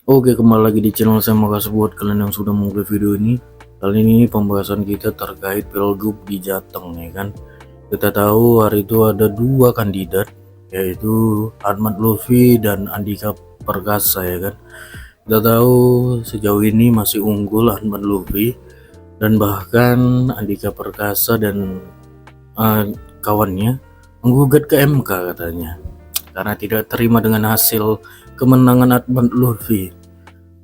Oke, kembali lagi di channel saya. Makasih buat kalian yang sudah menonton video ini. Kali ini pembahasan kita terkait Pilgub di Jateng, ya kan. Kita tahu hari itu ada dua kandidat, yaitu Ahmad Lutfi dan Andika Perkasa, ya kan. Kita tahu sejauh ini masih unggul Ahmad Lutfi, dan bahkan Andika Perkasa dan kawannya menggugat ke MK katanya, karena tidak terima dengan hasil kemenangan Ahmad Lutfi.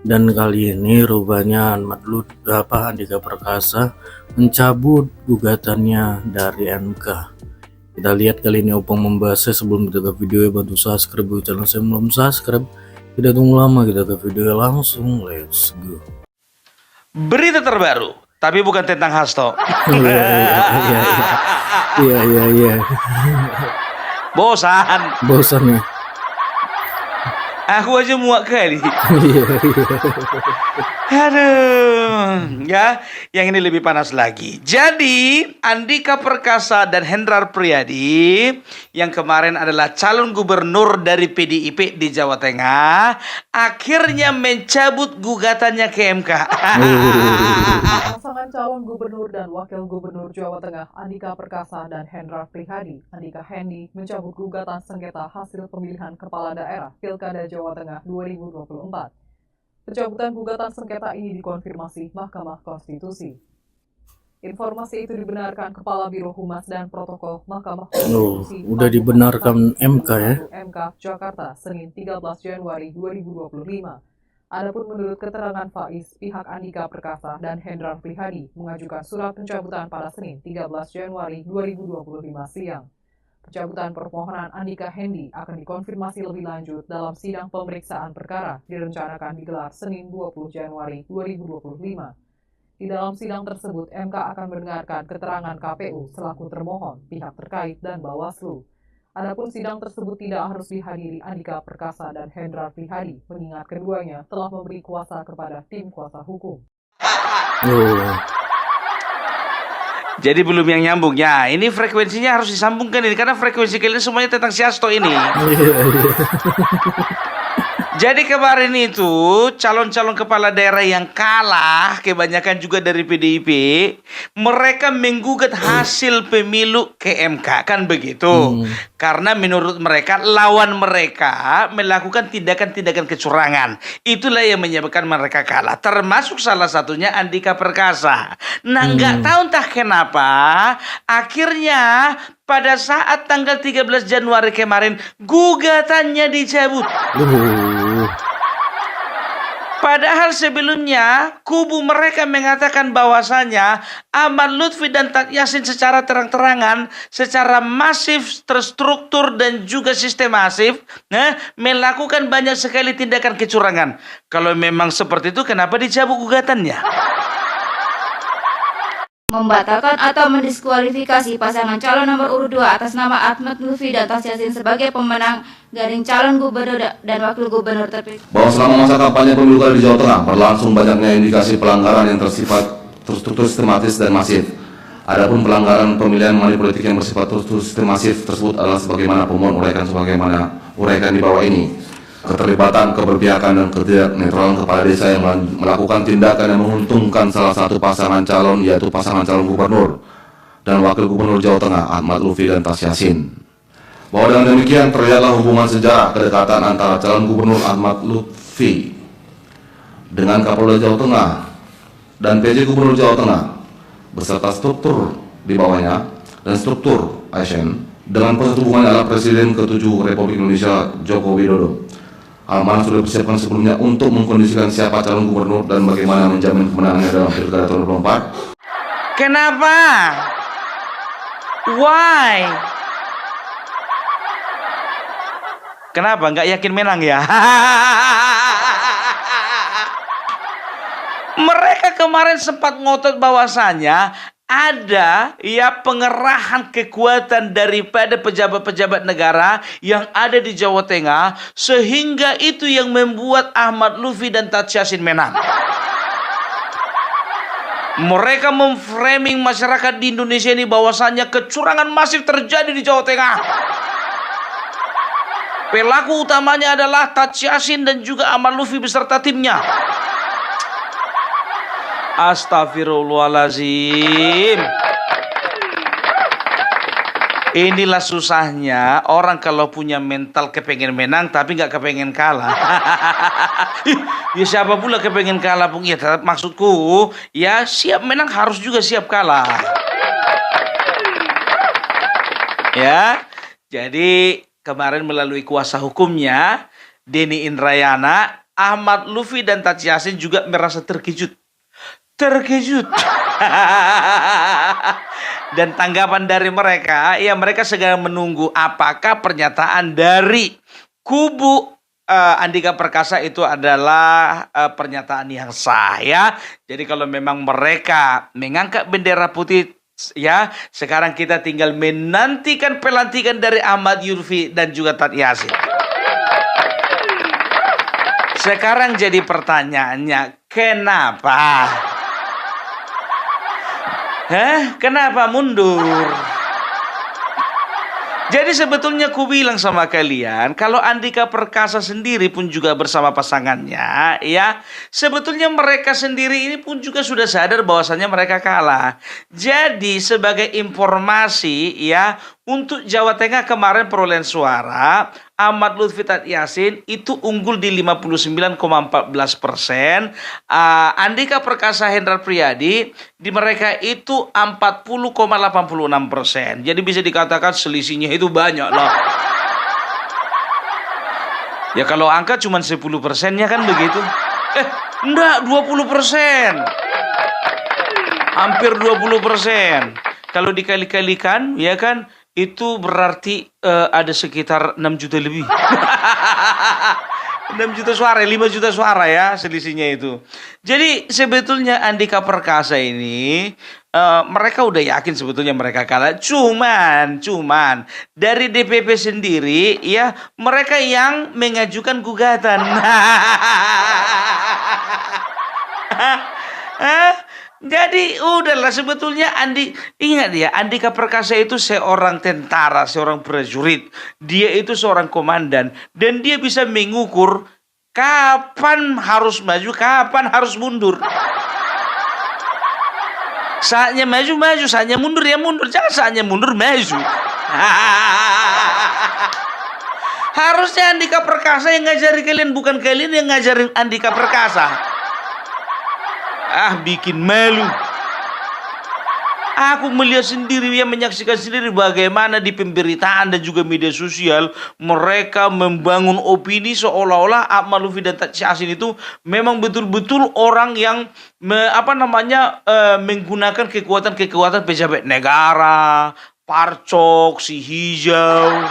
Dan kali ini rupanya Andika Perkasa mencabut gugatannya dari MK. Kita lihat kali ini Opang membahasnya. Sebelum kita ke video, bantu subscribe channel saya belum subscribe. Tidak tunggu lama, kita ke video langsung. Let's go. Berita terbaru, tapi bukan tentang Hasto. Iya. Bosan ya. Aku aja muak kali. Iya. Aduh, ya, yang ini lebih panas lagi. Jadi, Andika Perkasa dan Hendrar Priyadi yang kemarin adalah calon gubernur dari PDIP di Jawa Tengah, akhirnya mencabut gugatannya ke MK. Pasangan calon gubernur dan wakil gubernur Jawa Tengah Andika Perkasa dan Hendrar Prihadi, Andika Hendi, mencabut gugatan sengketa hasil pemilihan kepala daerah Pilkada Jawa Tengah 2024. Pencabutan gugatan sengketa ini dikonfirmasi Mahkamah Konstitusi. Informasi itu dibenarkan Kepala Biro Humas dan Protokol Mahkamah Konstitusi. Udah dibenarkan MK ya? MK Jakarta, Senin 13 Januari 2025. Adapun menurut keterangan Faiz, pihak Andika Perkasa dan Hendrar Prihadi mengajukan surat pencabutan pada Senin 13 Januari 2025 siang. Pencabutan permohonan Andika Hendi akan dikonfirmasi lebih lanjut dalam sidang pemeriksaan perkara direncanakan digelar Senin 20 Januari 2025. Di dalam sidang tersebut, MK akan mendengarkan keterangan KPU selaku termohon, pihak terkait, dan Bawaslu. Adapun sidang tersebut tidak harus dihadiri Andika Perkasa dan Hendrar Prihadi, mengingat keduanya telah memberi kuasa kepada tim kuasa hukum. Jadi belum yang nyambung ya. Ini frekuensinya harus disambungkan ini, karena frekuensi kalian semuanya tentang si Hasto ini. Jadi kemarin itu calon-calon kepala daerah yang kalah kebanyakan juga dari PDIP, mereka menggugat hasil pemilu ke MK, kan begitu? Karena menurut mereka lawan mereka melakukan tindakan-tindakan kecurangan. Itulah yang menyebabkan mereka kalah. Termasuk salah satunya Andika Perkasa. Nah, nggak tahu entah kenapa akhirnya pada saat tanggal 13 Januari kemarin gugatannya dicabut. Padahal sebelumnya kubu mereka mengatakan bahwasanya Ahmad Lutfi dan Tat Yassin secara terang-terangan, secara masif, terstruktur dan juga sistematif melakukan banyak sekali tindakan kecurangan. Kalau memang seperti itu, kenapa dicabut gugatannya? Membatalkan atau mendiskualifikasi pasangan calon nomor urut 2 atas nama Ahmad Lutfi dan Tas Yassin sebagai pemenang garing calon gubernur dan wakil gubernur terpilih. Bahwa selama masa kampanye pemilu kali di Jawa Tengah berlangsung banyaknya indikasi pelanggaran yang tersifat terstruktur, sistematis, dan masif. Adapun pelanggaran pemilihan money politik yang bersifat terstruktur, sistematis tersebut adalah sebagaimana pemohon uraikan sebagaimana uraikan di bawah ini. Keterlibatan, keberpihakan, dan ketidaknetralan kepala desa yang melakukan tindakan yang menguntungkan salah satu pasangan calon, yaitu pasangan calon gubernur dan wakil gubernur Jawa Tengah Ahmad Lutfi dan Tas Yassin. Bahwa dengan demikian terlihatlah hubungan sejarah kedekatan antara calon gubernur Ahmad Lutfi dengan Kapolda Jawa Tengah dan PJ Gubernur Jawa Tengah beserta struktur di bawahnya dan struktur ASN dengan hubungan adalah Presiden ke-7 Republik Indonesia Joko Widodo. Hal mana sudah dipersiapkan sebelumnya untuk mengkondisikan siapa calon gubernur dan bagaimana menjamin kemenangannya dalam Pilkada tahun 2024. Kenapa? Why? Kenapa? Nggak yakin menang ya? Mereka kemarin sempat ngotot bahwasanya ada ya pengerahan kekuatan daripada pejabat-pejabat negara yang ada di Jawa Tengah, sehingga itu yang membuat Ahmad Lutfi dan Tat Yassin menang. Mereka memframing masyarakat di Indonesia ini bahwasanya kecurangan masif terjadi di Jawa Tengah. Pelaku utamanya adalah Taj Yassin dan juga Ahmad Lutfi beserta timnya. Astagfirullahaladzim. Inilah susahnya orang kalau punya mental kepengen menang tapi nggak kepengen kalah. Ya siapa pula kepengen kalah pun ya, maksudku ya siap menang harus juga siap kalah. Ya, jadi kemarin melalui kuasa hukumnya Denny Indrayana, Ahmad Lutfi dan Taj Yassin juga merasa terkejut. Dan tanggapan dari mereka, ya mereka segera menunggu apakah pernyataan dari kubu Andika Perkasa itu adalah pernyataan yang sah ya. Jadi kalau memang mereka mengangkat bendera putih, ya sekarang kita tinggal menantikan pelantikan dari Ahmad Lutfi dan juga Taj Yassin. Sekarang jadi pertanyaannya, kenapa? Kenapa mundur? Jadi sebetulnya ku bilang sama kalian, kalau Andika Perkasa sendiri pun juga bersama pasangannya, ya sebetulnya mereka sendiri ini pun juga sudah sadar bahwasannya mereka kalah. Jadi sebagai informasi ya, untuk Jawa Tengah kemarin perolehan suara, Ahmad Lutfi Taj Yassin itu unggul di 59,14%, Andika Perkasa Hendrar Priyadi di mereka itu 40,86%. Jadi bisa dikatakan selisihnya itu banyak loh. Ya kalau angka cuma 10%-nya kan begitu. Enggak, 20%. Hampir 20%. Kalau dikali-kalikan ya kan, itu berarti ada sekitar 6 juta lebih. 6 juta suara, 5 juta suara ya selisihnya itu. Jadi sebetulnya Andika Perkasa ini mereka udah yakin sebetulnya mereka kalah. Cuman dari DPP sendiri ya mereka yang mengajukan gugatan. Jadi udahlah sebetulnya ingat ya, Andika Perkasa itu seorang tentara, seorang prajurit. Dia itu seorang komandan dan dia bisa mengukur kapan harus maju, kapan harus mundur. Saatnya maju, saatnya mundur ya mundur. Jangan saatnya mundur maju. Harusnya Andika Perkasa yang ngajari kalian, bukan kalian yang ngajarin Andika Perkasa. Bikin malu. Aku melihat sendiri, ya menyaksikan sendiri bagaimana di pemberitaan dan juga media sosial mereka membangun opini seolah-olah Ahmad Lutfi dan Taj Yassin itu memang betul-betul orang yang menggunakan kekuatan pejabat negara, parcok, si hijau,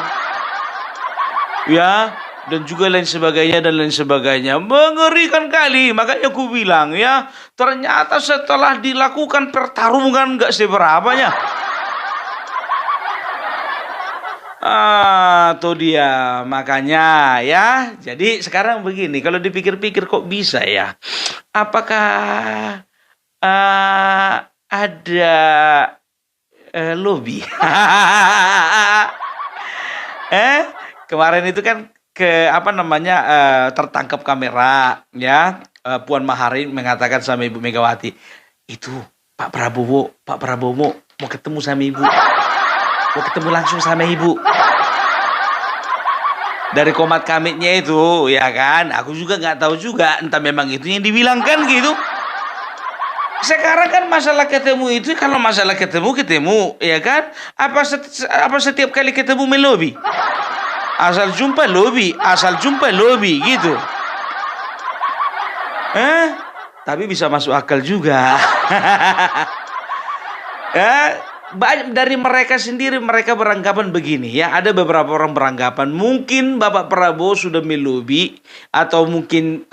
ya. Dan juga lain sebagainya. Mengerikan kali. Makanya aku bilang ya, ternyata setelah dilakukan pertarungan gak seberapanya. Tuh dia. Makanya ya. Jadi sekarang begini, kalau dipikir-pikir kok bisa ya? Apakah ada lobby? Kemarin itu kan tertangkap kamera ya, Puan Maharani mengatakan sama Ibu Megawati, itu Pak Prabowo mau ketemu sama Ibu, mau ketemu langsung sama Ibu. Dari komat kamitnya itu ya kan, aku juga nggak tahu juga, entah memang itu yang dibilangkan gitu. Sekarang kan masalah ketemu itu, kalau masalah ketemu ya kan, apa setiap kali ketemu melobi? Asal jumpa lobby gitu. Tapi bisa masuk akal juga. Banyak dari mereka sendiri, mereka beranggapan begini ya. Ada beberapa orang beranggapan mungkin Bapak Prabowo sudah melobi, atau mungkin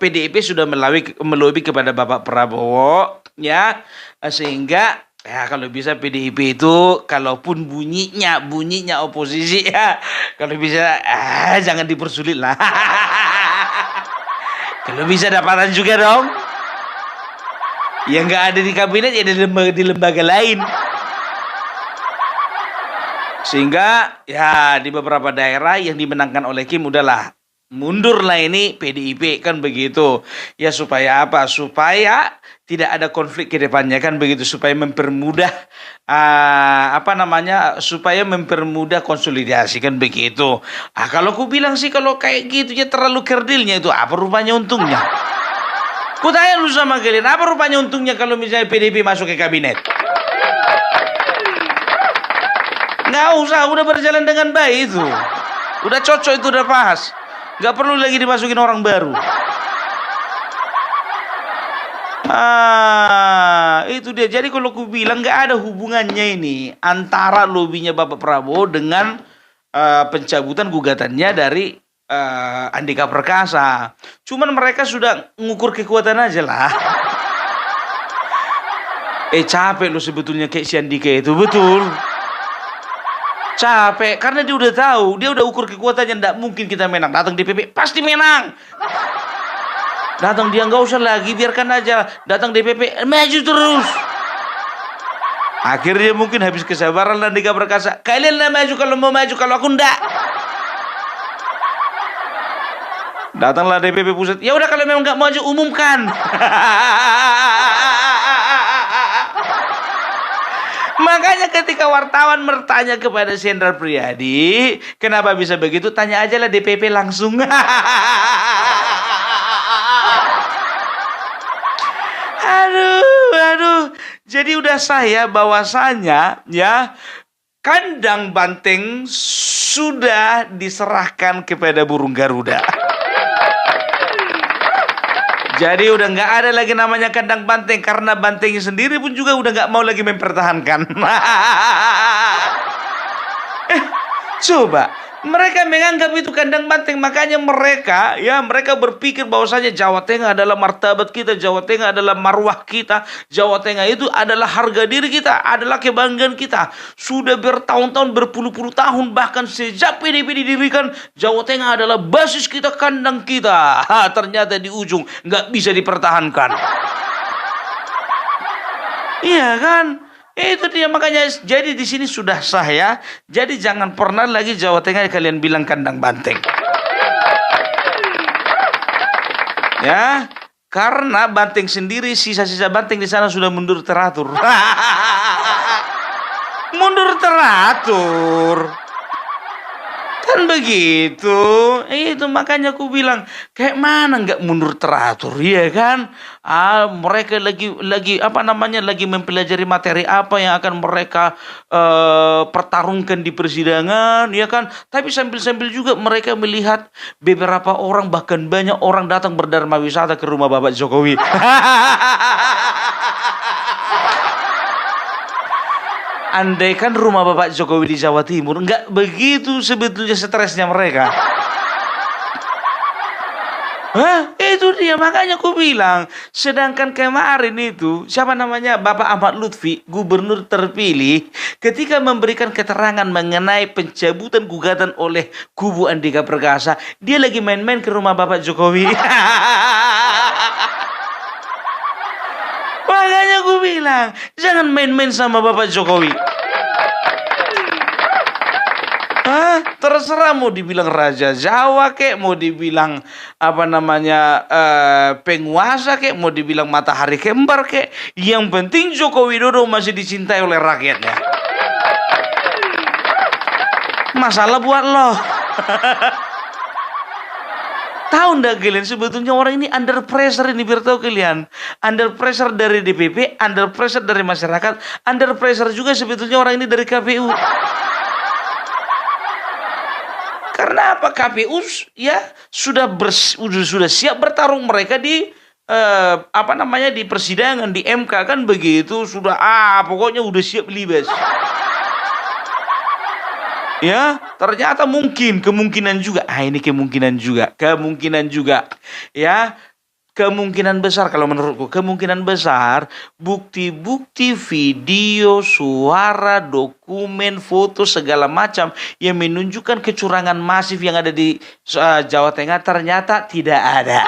PDIP sudah melobi kepada Bapak Prabowo ya, sehingga ya kalau bisa PDIP itu kalaupun bunyinya oposisi ya, kalau bisa jangan dipersulit lah. Kalau bisa dapatan juga dong. Yang nggak ada di kabinet ya di lembaga lain. Sehingga ya di beberapa daerah yang dimenangkan oleh Kim udahlah mundurlah ini PDIP kan begitu. Ya supaya apa? Supaya tidak ada konflik ke depannya kan begitu, supaya mempermudah supaya mempermudah konsolidasi kan begitu. Kalau ku bilang sih kalau kayak gitu ya terlalu kerdilnya itu apa rupanya untungnya? Ku tanya lu sama kalian, apa rupanya untungnya kalau misalnya PDIP masuk ke kabinet? Nggak usah, udah berjalan dengan baik itu. Udah cocok itu, udah pas. Nggak perlu lagi dimasukin orang baru. Itu dia. Jadi kalau aku bilang nggak ada hubungannya ini antara lobinya Bapak Prabowo dengan pencabutan gugatannya dari Andika Perkasa. Cuman mereka sudah ngukur kekuatan aja lah. Capek lo sebetulnya kayak si Andika itu, betul. Capek, karena dia udah tahu, dia udah ukur kekuatannya, nggak mungkin kita menang. Datang DPP, pasti menang. Datang dia nggak usah lagi, biarkan aja. Datang DPP, maju terus. Akhirnya mungkin habis kesabaran Andika Perkasa. Kalian lah maju kalau mau maju, kalau aku ndak. Datanglah DPP pusat. Ya udah kalau memang nggak maju, umumkan. Makanya ketika wartawan bertanya kepada Jenderal Priadi, kenapa bisa begitu? Tanya aja lah DPP langsung. Aduh. Jadi udah saya bahwasanya ya kandang banteng sudah diserahkan kepada burung Garuda. Jadi udah nggak ada lagi namanya kandang banteng, karena bantengnya sendiri pun juga udah nggak mau lagi mempertahankan. Coba mereka menganggap itu kandang banteng, makanya mereka berpikir bahwasanya Jawa Tengah adalah martabat kita, Jawa Tengah adalah marwah kita, Jawa Tengah itu adalah harga diri kita, adalah kebanggaan kita. Sudah bertahun-tahun, berpuluh-puluh tahun, bahkan sejak PDIP didirikan, Jawa Tengah adalah basis kita, kandang kita. Ternyata di ujung nggak bisa dipertahankan. Iya kan? Itu dia, makanya jadi di sini sudah sah ya. Jadi jangan pernah lagi Jawa Tengah kalian bilang kandang banteng. Ya, karena banteng sendiri, sisa-sisa banteng di sana sudah mundur teratur. Mundur teratur. Kan begitu. Itu makanya aku bilang kayak mana nggak mundur teratur, ya kan? Mereka lagi lagi mempelajari materi apa yang akan mereka pertarungkan di persidangan, ya kan? Tapi sambil juga mereka melihat beberapa orang, bahkan banyak orang datang berdharma wisata ke rumah Bapak Jokowi. Andai kan rumah Bapak Jokowi di Jawa Timur, nggak begitu sebetulnya stresnya mereka. Itu dia, makanya aku bilang, sedangkan kemarin itu, siapa namanya, Bapak Ahmad Lutfi, gubernur terpilih, ketika memberikan keterangan mengenai pencabutan gugatan oleh kubu Andika Perkasa, dia lagi main-main ke rumah Bapak Jokowi. Makanya aku bilang, jangan main-main sama Bapak Jokowi. Terserah mau dibilang Raja Jawa kek, mau dibilang penguasa kek, mau dibilang matahari kembar kek. Yang penting Joko Widodo masih dicintai oleh rakyatnya. Masalah buat lo. Tahu ndak kalian, sebetulnya orang ini under pressure ini, biar tahu kalian. Under pressure dari DPP, under pressure dari masyarakat, under pressure juga sebetulnya orang ini dari KPU. Karena apa? KPU ya sudah siap bertarung mereka di di persidangan di MK kan begitu, sudah pokoknya udah siap libas. Ya, ternyata kemungkinan juga. Ini kemungkinan juga. Ya, kemungkinan besar kalau menurutku, kemungkinan besar bukti-bukti video, suara, dokumen, foto segala macam yang menunjukkan kecurangan masif yang ada di Jawa Tengah ternyata tidak ada.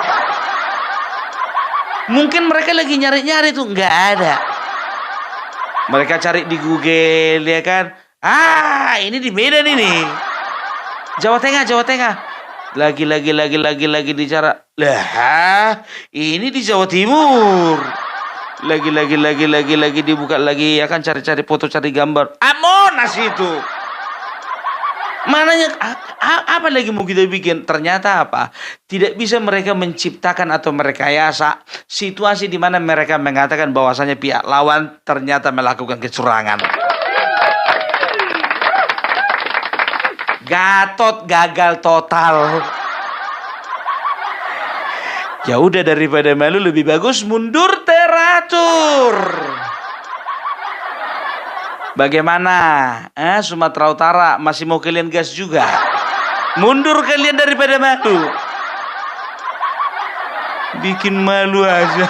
Mungkin mereka lagi nyari-nyari tuh, nggak ada. Mereka cari di Google, ya kan? Ini di Medan ini. Jawa Tengah. Lagi bicara. Lah, ini di Jawa Timur. Lagi dibuka lagi, ya kan, cari-cari foto, cari gambar. Monas itu. Mananya apa lagi mau kita bikin? Ternyata apa? Tidak bisa mereka menciptakan atau merekayasa situasi di mana mereka mengatakan bahwasanya pihak lawan ternyata melakukan kecurangan. Gatot gagal total. Ya udah, daripada malu lebih bagus mundur teratur. Bagaimana? Sumatera Utara masih mau kalian gas juga? Mundur kalian daripada malu. Bikin malu aja.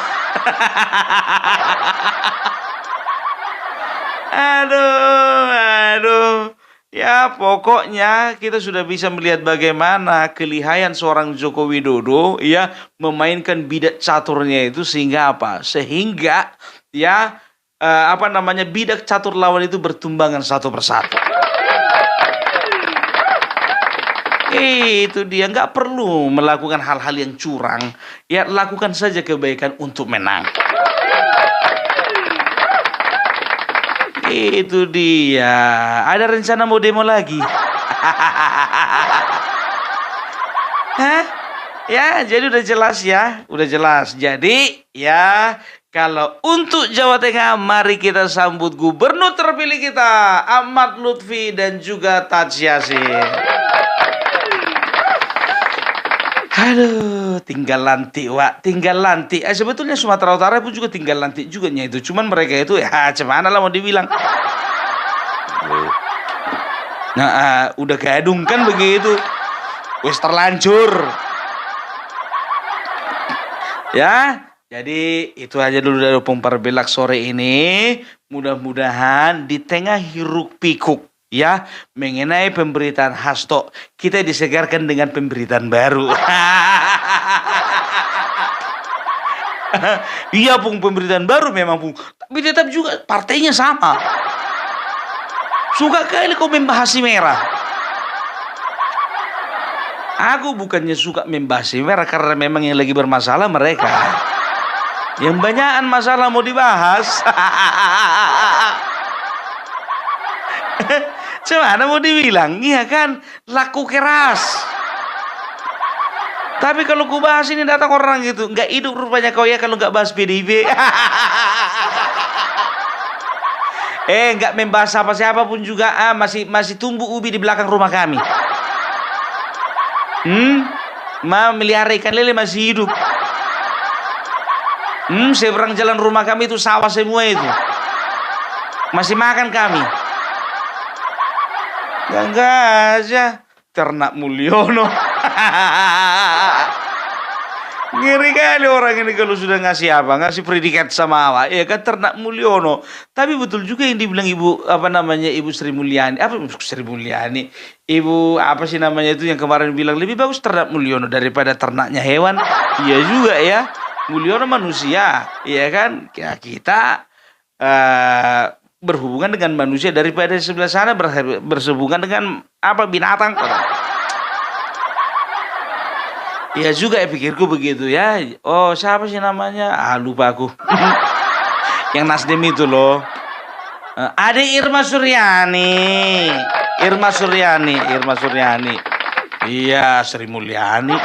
Aduh. Ya pokoknya kita sudah bisa melihat bagaimana kelihayan seorang Joko Widodo ya memainkan bidak caturnya itu sehingga apa? Sehingga ya bidak catur lawan itu bertumbangan satu persatu. Itu dia, nggak perlu melakukan hal-hal yang curang. Ya lakukan saja kebaikan untuk menang. Itu dia. Ada rencana mau demo lagi? Hah? Ya, jadi udah jelas ya. Udah jelas. Jadi, ya, kalau untuk Jawa Tengah, mari kita sambut gubernur terpilih kita, Ahmad Lutfi dan juga Taj Yassin. Aduh, tinggal lantik, Wak. Tinggal lantik. Sebetulnya Sumatera Utara pun juga tinggal lantik juga itu. Cuman mereka itu, ya, cemana lah mau dibilang. Nah, udah gadung kan begitu. Wis terlanjur. Ya, jadi itu aja dulu dari Opung Perbelak sore ini. Mudah-mudahan di tengah hiruk pikuk ya mengenai pemberitaan Hasto, kita disegarkan dengan pemberitaan baru. Iya Pung, pemberitaan baru memang Pung, tapi tetap juga partainya sama. Suka kali kau membahas si merah. Aku bukannya suka membahas si merah karena memang yang lagi bermasalah mereka. Yang banyakan masalah mau dibahas. Cemana mau dibilang, iya kan, laku keras. Tapi kalau ku bahas ini datang orang gitu, nggak hidup rupanya kau ya kalau nggak bahas PDIP. Nggak membahas siapa pun juga, masih tumbuh ubi di belakang rumah kami. Melihara ikan lele masih hidup. Seberang jalan rumah kami itu sawah semua itu. Masih makan kami. Enggak aja ternak Mulyono. Ngeri kali orang ini kalau sudah ngasih predikat sama awak, ya kan, ternak Mulyono. Tapi betul juga yang dibilang Ibu Ibu Sri Mulyani. Ibu apa sih namanya itu yang kemarin bilang lebih bagus ternak Mulyono daripada ternaknya hewan. Iya juga ya. Mulyono manusia, ya kan? Ya kita berhubungan dengan manusia daripada sebelah sana bersehubungan dengan binatang. Ya juga ya, pikirku begitu ya. Oh, siapa sih namanya? Lupa aku. Yang Nasdem itu loh. Ada Irma Suryani. Iya, Sri Mulyani.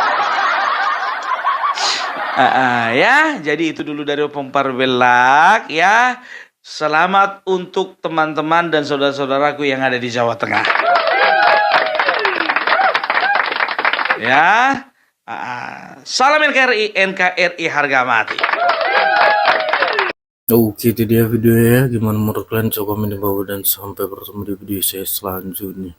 Ya, jadi itu dulu dari Opung Perbelak ya. Selamat untuk teman-teman dan saudara-saudaraku yang ada di Jawa Tengah. Ya. Salam NKRI harga mati. Oke, itu dia videonya. Gimana menurut kalian? Coba komen di bawah dan sampai bertemu di video saya selanjutnya.